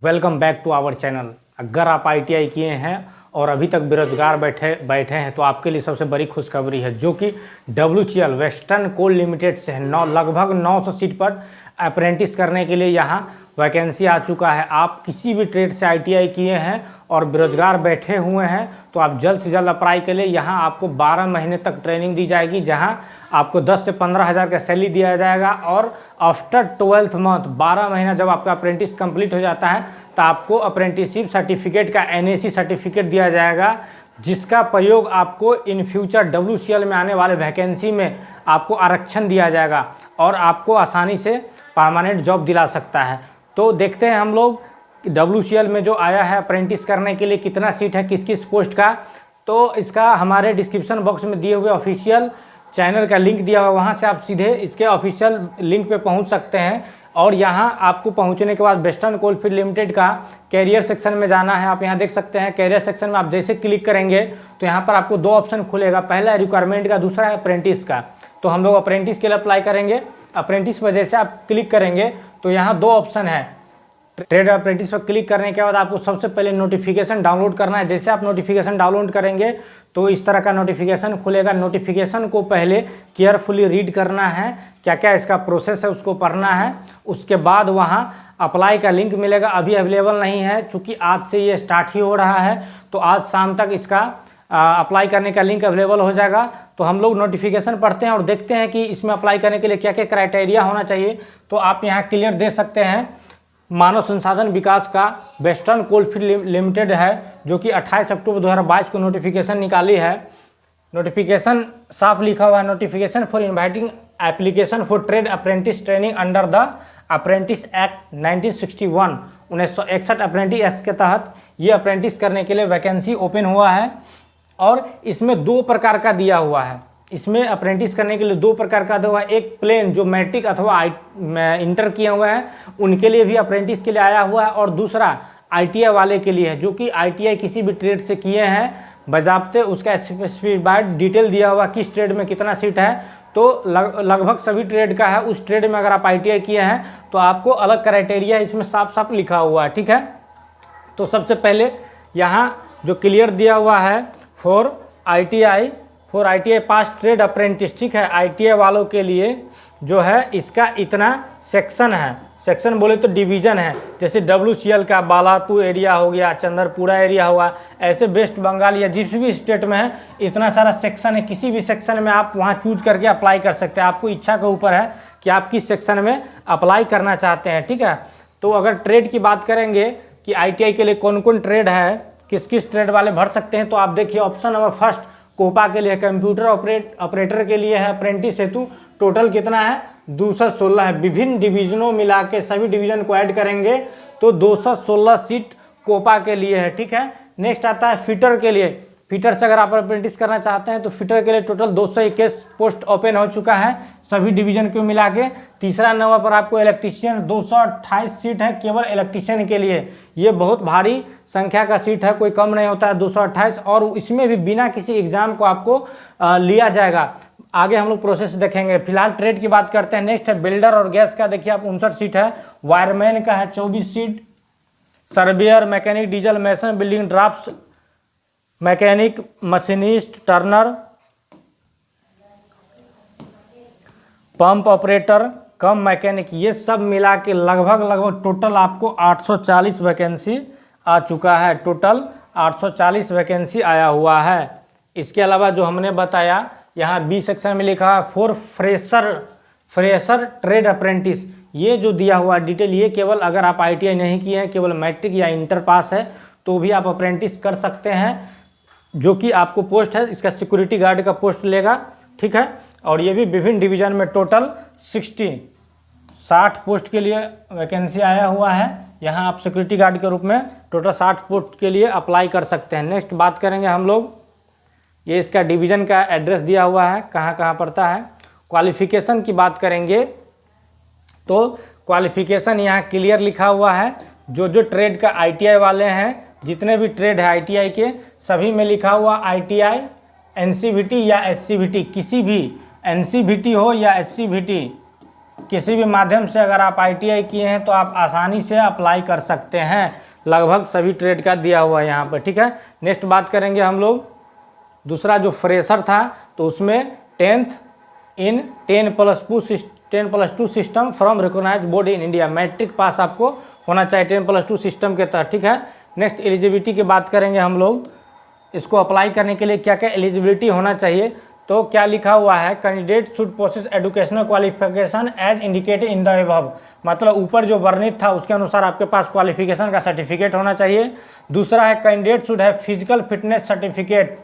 Welcome back to our channel. अगर आप ITI किए हैं और अभी तक बेरोजगार बैठे हैं तो आपके लिए सबसे बड़ी खुशखबरी है, जो कि WCL वेस्टर्न कोल लिमिटेड से है। लगभग 900 सीट पर अप्रेंटिस करने के लिए यहाँ वैकेंसी आ चुका है। आप किसी भी ट्रेड से ITI किए हैं और बेरोजगार बैठे हुए हैं तो आप जल्द से जल्द अप्लाई के लिए। यहाँ आपको 12 महीने तक ट्रेनिंग दी जाएगी, जहाँ आपको 10 से 15 हज़ार का सैलरी दिया जाएगा। और आफ्टर 12th मंथ 12 महीना जब आपका अप्रेंटिस कंप्लीट हो जाता है तो आपको अप्रेंटिसशिप सर्टिफिकेट का NAC सर्टिफिकेट दिया जाएगा, जिसका प्रयोग आपको इन फ्यूचर WCL में आने वाले वैकेंसी में आपको आरक्षण दिया जाएगा और आपको आसानी से परमानेंट जॉब दिला सकता है। तो देखते हैं हम लोग WCL में जो आया है अप्रेंटिस करने के लिए कितना सीट है, किस किस पोस्ट का। तो इसका हमारे डिस्क्रिप्शन बॉक्स में दिए हुए ऑफिशियल चैनल का लिंक दिया हुआ, वहाँ से आप सीधे इसके ऑफिशियल लिंक पे पहुँच सकते हैं। और यहाँ आपको पहुँचने के बाद वेस्टर्न कोलफील्ड लिमिटेड का कैरियर सेक्शन में जाना है। आप यहाँ देख सकते हैं कैरियर सेक्शन में आप जैसे क्लिक करेंगे तो यहाँ पर आपको 2 ऑप्शन खुलेगा, पहला है रिक्वायरमेंट का, दूसरा है अप्रेंटिस का। तो हम लोग अप्रेंटिस के लिए अप्लाई करेंगे। अप्रेंटिस पर जैसे आप क्लिक करेंगे तो यहाँ 2 ऑप्शन है। ट्रेड अप्रेंटिस पर क्लिक करने के बाद आपको सबसे पहले नोटिफिकेशन डाउनलोड करना है। जैसे आप नोटिफिकेशन डाउनलोड करेंगे तो इस तरह का नोटिफिकेशन खुलेगा। नोटिफिकेशन को पहले केयरफुली रीड करना है, क्या क्या इसका प्रोसेस है उसको पढ़ना है। उसके बाद वहाँ अप्लाई का लिंक मिलेगा, अभी अवेलेबल नहीं है चूँकि आज से ये स्टार्ट ही हो रहा है। तो आज शाम तक इसका अप्लाई करने का लिंक अवेलेबल हो जाएगा। तो हम लोग नोटिफिकेशन पढ़ते हैं और देखते हैं कि इसमें अप्लाई करने के लिए क्या क्या क्राइटेरिया होना चाहिए। तो आप यहाँ क्लियर दे सकते हैं, मानव संसाधन विकास का वेस्टर्न कोलफील्ड लिमिटेड है, जो कि 28 अक्टूबर 2022 को नोटिफिकेशन निकाली है। नोटिफिकेशन साफ लिखा हुआ है, notification for inviting application for trade apprentice training under the apprentice act 1961 apprentice act के तहत ये अप्रेंटिस करने के लिए वैकेंसी ओपन हुआ है। और इसमें 2 प्रकार का दिया हुआ है। इसमें अप्रेंटिस करने के लिए 2 प्रकार का दिया हुआ है। एक प्लेन जो मैट्रिक अथवा इंटर किए हुए हैं उनके लिए भी अप्रेंटिस के लिए आया हुआ है, और दूसरा ITI वाले के लिए है, जो कि ITI किसी भी ट्रेड से किए हैं बजाब्ते उसका स्पेसिफाइड डिटेल दिया हुआ किस ट्रेड में कितना सीट है। तो लगभग सभी ट्रेड का है। उस ट्रेड में अगर आप ITI किए हैं तो आपको अलग क्राइटेरिया इसमें साफ साफ लिखा हुआ है, ठीक है। तो सबसे पहले यहाँ जो क्लियर दिया हुआ है for ITI pass trade apprentice, ठीक है। ITI वालों के लिए जो है इसका इतना सेक्शन है, सेक्शन बोले तो डिवीज़न है। जैसे WCL का बालापुर एरिया हो गया, चंद्रपुरा एरिया हुआ, ऐसे वेस्ट बंगाल या जिस भी स्टेट में है इतना सारा सेक्शन है। किसी भी सेक्शन में आप वहाँ चूज करके अप्लाई कर सकते हैं। आपको इच्छा के ऊपर है कि आप किस सेक्शन में अप्लाई करना चाहते हैं, ठीक है। तो अगर ट्रेड की बात करेंगे कि ITI के लिए कौन कौन ट्रेड है, किस किस ट्रेड वाले भर सकते हैं, तो आप देखिए ऑप्शन नंबर फर्स्ट कोपा के लिए, कंप्यूटर ऑपरेटर के लिए है अप्रेंटिस हेतु। टोटल कितना है 216 है। विभिन्न डिवीजनों मिला के सभी डिवीजन को ऐड करेंगे तो 216 सीट कोपा के लिए है, ठीक है। नेक्स्ट आता है फिटर के लिए। फिटर से अगर आप अप्रेंटिस करना चाहते हैं तो फिटर के लिए टोटल 221 पोस्ट ओपन हो चुका है सभी डिवीजन को मिला के। तीसरा नंबर पर आपको इलेक्ट्रीशियन 228 सीट है केवल इलेक्ट्रीशियन के लिए। ये बहुत भारी संख्या का सीट है, कोई कम नहीं होता है 228, और इसमें भी बिना किसी एग्जाम को आपको लिया जाएगा। आगे हम लोग प्रोसेस देखेंगे। फिलहाल ट्रेड की बात करते हैं। नेक्स्ट है बिल्डर और गैस का, देखिए आप 59 सीट है। वायरमैन का है 24 seat. Surveyor, mechanic, diesel mason, building drafts mechanic, machinist, turner, pump operator cum mechanic, ये सब मिला के लगभग टोटल आपको 840 वैकेंसी आ चुका है। टोटल 840 वैकेंसी आया हुआ है। इसके अलावा जो हमने बताया यहाँ B सेक्शन में लिखा है फॉर फ्रेशर ट्रेड अप्रेंटिस, ये जो दिया हुआ डिटेल ये केवल अगर आप ITI नहीं किए हैं, केवल मैट्रिक या इंटर पास है तो भी आप अप्रेंटिस कर सकते हैं। जो कि आपको पोस्ट है इसका सिक्योरिटी गार्ड का पोस्ट लेगा, ठीक है। और ये भी विभिन्न डिवीजन में टोटल 60 पोस्ट के लिए वैकेंसी आया हुआ है। यहाँ आप सिक्योरिटी गार्ड के रूप में टोटल 60 पोस्ट के लिए अप्लाई कर सकते हैं। नेक्स्ट बात करेंगे हम लोग, ये इसका डिवीज़न का एड्रेस दिया हुआ है कहाँ कहाँ पड़ता है। क्वालिफ़िकेशन की बात करेंगे तो क्वालिफ़िकेशन यहाँ क्लियर लिखा हुआ है। जो ट्रेड का ITI वाले हैं, जितने भी ट्रेड है ITI के सभी में लिखा हुआ ITI NCVT या SCVT, किसी भी NCVT हो या SCVT किसी भी माध्यम से अगर आप ITI किए हैं तो आप आसानी से अप्लाई कर सकते हैं। लगभग सभी ट्रेड का दिया हुआ है यहाँ पर, ठीक है। नेक्स्ट बात करेंगे हम लोग दूसरा जो फ्रेशर था, तो उसमें 10th in 10+2 system from recognised board in India, matric pass आपको होना चाहिए 10+2 सिस्टम के तहत, ठीक है। नेक्स्ट एलिजिबिलिटी की बात करेंगे हम लोग, इसको अप्लाई करने के लिए क्या क्या एलिजिबिलिटी होना चाहिए। तो क्या लिखा हुआ है, candidate should possess educational qualification as indicated in the above, मतलब ऊपर जो वर्णित था उसके अनुसार आपके पास क्वालिफिकेशन का सर्टिफिकेट होना चाहिए। दूसरा है candidate should have physical fitness certificate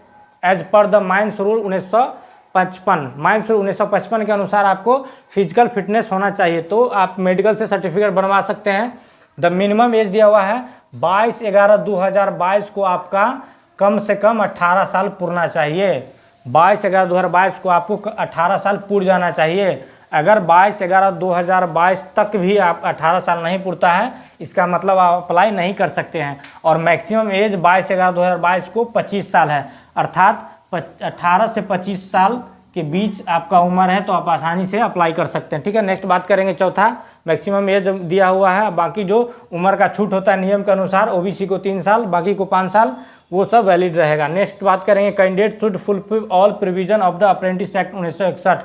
as per the mines rule 1955, mines rule 1955 के अनुसार आपको फिजिकल फिटनेस होना चाहिए, तो आप मेडिकल से सर्टिफिकेट बनवा सकते हैं। द मिनिमम एज दिया हुआ है 22/11/2022 को आपका कम से कम 18 साल पूरना चाहिए। 22/11/2022 को आपको 18 साल पूर जाना चाहिए। अगर 22/11/2022 तक भी आप 18 साल नहीं पूरता है, इसका मतलब आप अप्लाई नहीं कर सकते हैं। और मैक्सिमम एज 22/11/2022 को 25 साल है, अर्थात 18 से 25 साल के बीच आपका उम्र है तो आप आसानी से अप्लाई कर सकते हैं, ठीक है। नेक्स्ट बात करेंगे चौथा, मैक्सिमम एज दिया हुआ है, बाकी जो उम्र का छूट होता है नियम के अनुसार, OBC को 3 साल, बाकी को 5 साल, वो सब वैलिड रहेगा। नेक्स्ट बात करेंगे candidate should fulfil all provision of the apprentice act 1961,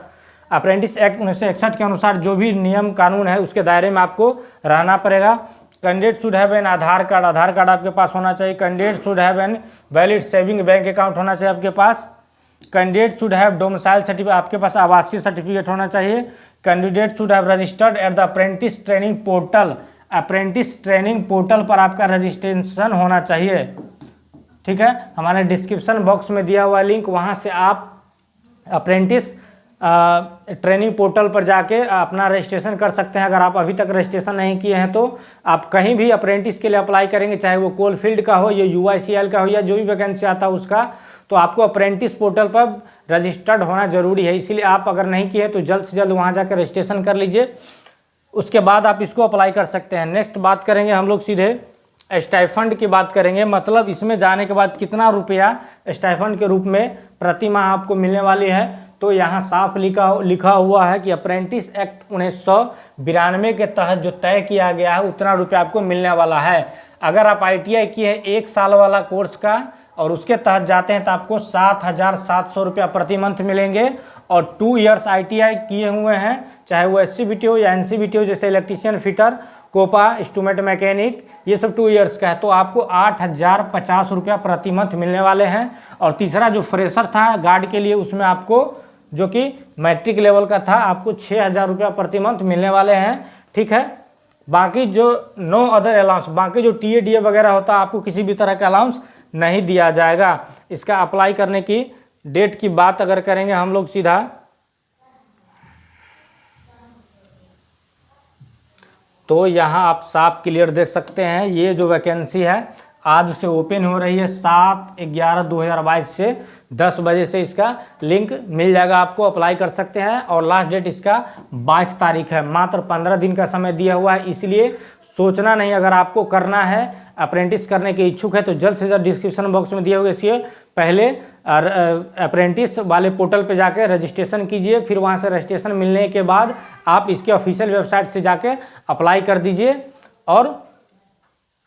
apprentice act 1961 के अनुसार जो भी नियम कानून है उसके दायरे में आपको रहना पड़ेगा। Candidate should have an Aadhaar card, Aadhaar card आपके पास होना चाहिए। Candidate should have an valid saving bank account होना चाहिए आपके पास। Candidate should have domicile certificate, आपके पास आवासीय सर्टिफिकेट होना चाहिए। Candidate should have registered at the apprentice training portal, apprentice training portal पर आपका रजिस्ट्रेशन होना चाहिए, ठीक है। हमारे डिस्क्रिप्शन बॉक्स में दिया हुआ लिंक, वहाँ से आप अप्रेंटिस ट्रेनिंग पोर्टल पर जाके अपना रजिस्ट्रेशन कर सकते हैं। अगर आप अभी तक रजिस्ट्रेशन नहीं किए हैं तो आप कहीं भी अप्रेंटिस के लिए अप्लाई करेंगे, चाहे वो कोलफील्ड का हो या UICL का हो या जो भी वैकेंसी आता है उसका, तो आपको अप्रेंटिस पोर्टल पर रजिस्टर्ड होना जरूरी है। इसीलिए आप अगर नहीं किए तो जल्द से जल्द वहाँ जाकर रजिस्ट्रेशन कर लीजिए, उसके बाद आप इसको अप्लाई कर सकते हैं। नेक्स्ट बात करेंगे हम लोग सीधे स्टाइफंड की बात करेंगे, मतलब इसमें जाने के बाद कितना रुपया स्टाइफंड के रूप में प्रति माह आपको मिलने वाली है। तो यहाँ साफ लिखा हुआ है कि अप्रेंटिस एक्ट 1992 के तहत जो तय किया गया है उतना रुपया आपको मिलने वाला है। अगर आप ITI किए हैं 1 साल वाला कोर्स का और उसके तहत जाते हैं तो आपको 7,700 रुपया प्रति मंथ मिलेंगे। और 2 इयर्स ITI किए हुए हैं, चाहे वो SCBT हो या NCBT हो, जैसे electrician, fitter, COPA, instrument mechanic, ये सब 2 इयर्स का है, तो आपको 8,050 रुपया प्रति मंथ मिलने वाले हैं। और तीसरा जो फ्रेशर था गार्ड के लिए, उसमें आपको जो कि मैट्रिक लेवल का था, आपको 6,000 रुपया प्रति मंथ मिलने वाले हैं, ठीक है। बाकी जो नो अदर अलाउंस, बाकी जो TA DA वगैरह होता है, आपको किसी भी तरह का अलाउंस नहीं दिया जाएगा। इसका अप्लाई करने की डेट की बात अगर करेंगे हम लोग सीधा, तो यहाँ आप साफ क्लियर देख सकते हैं, ये जो वैकेंसी है आज से ओपन हो रही है 7/11/2022 से 10 बजे से इसका लिंक मिल जाएगा, आपको अप्लाई कर सकते हैं। और लास्ट डेट इसका 22 तारीख है, मात्र 15 दिन का समय दिया हुआ है, इसलिए सोचना नहीं। अगर आपको करना है, अप्रेंटिस करने के इच्छुक है, तो जल्द से जल्द डिस्क्रिप्शन बॉक्स में दिए हुए इसलिए पहले अप्रेंटिस वाले पोर्टल पे जाके रजिस्ट्रेशन कीजिए, फिर वहाँ से रजिस्ट्रेशन मिलने के बाद आप इसके ऑफिशियल वेबसाइट से जाके अप्लाई कर दीजिए। और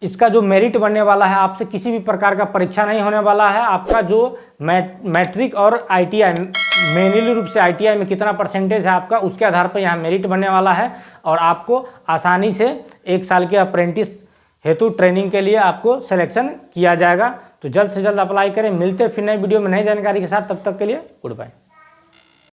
इसका जो मेरिट बनने वाला है, आपसे किसी भी प्रकार का परीक्षा नहीं होने वाला है। आपका जो मैट्रिक और ITI, मेनली रूप से ITI में कितना परसेंटेज है आपका, उसके आधार पर यहाँ मेरिट बनने वाला है। और आपको आसानी से 1 साल के अप्रेंटिस हेतु ट्रेनिंग के लिए आपको सिलेक्शन किया जाएगा। तो जल्द से जल्द अप्लाई करें। मिलते हैं फिर नई वीडियो में नई जानकारी के साथ, तब तक के लिए गुड बाय।